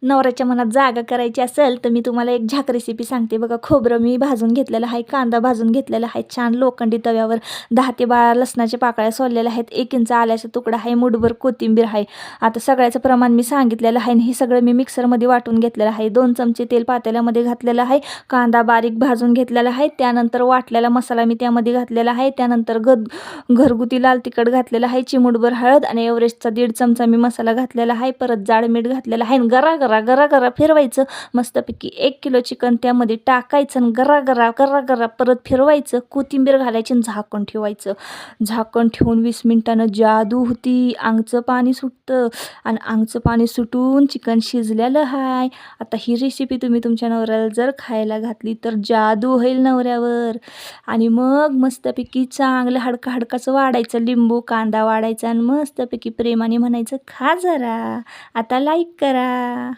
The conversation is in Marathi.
नवऱ्याच्या मनात जागा करायची असेल तर मी तुम्हाला एक झाक रेसिपी सांगते बघा. खोबरं मी भाजून घेतलेलं आहे, कांदा भाजून घेतलेला आहे छान लोखंडी तव्यावर, 10 ते 12 लसणाच्या पाकळ्या सोललेल्या आहेत, 1 इंच आल्याचा तुकडा आहे, मुठभर कोथिंबीर आहे. आता सगळ्याचं प्रमाण मी सांगितलेलं आहे आणि हे सगळं मी मिक्सरमध्ये वाटून घेतलेलं आहे. 2 चमचे तेल पातेल्यामध्ये घातलेलं आहे, कांदा बारीक भाजून घेतलेला आहे, त्यानंतर वाटलेला मसाला मी त्यामध्ये घातलेला आहे, त्यानंतर घरगुती लाल तिखट घातलेलं आहे, चिमूटभर हळद आणि एव्हरेस्टचा 1.5 चमचा मी मसाला घातलेला आहे, परत जाड मीठ घातलेलं आहे. गरा गरा गरा गरा फिरवायचं मस्तपैकी. 1 किलो चिकन त्यामध्ये टाकायचं आणि गरा गरा गरा गरा परत फिरवायचं, कोथिंबीर घालायची आणि झाकण ठेवायचं. झाकण ठेवून 20 मिनिटानं जादू होती. अंगचं पाणी सुटतं आणि अंगचं पाणी सुटून चिकन शिजलेलं आहे. आता ही रेसिपी तुम्ही तुमच्या नवऱ्याला जर खायला घातली तर जादू होईल नवऱ्यावर. आणि मग मस्तपैकी चांगलं हडकाचं वाढायचं, लिंबू कांदा वाढायचा आणि मस्तपैकी प्रेमाने म्हणायचं खा जरा. आता लाईक करा.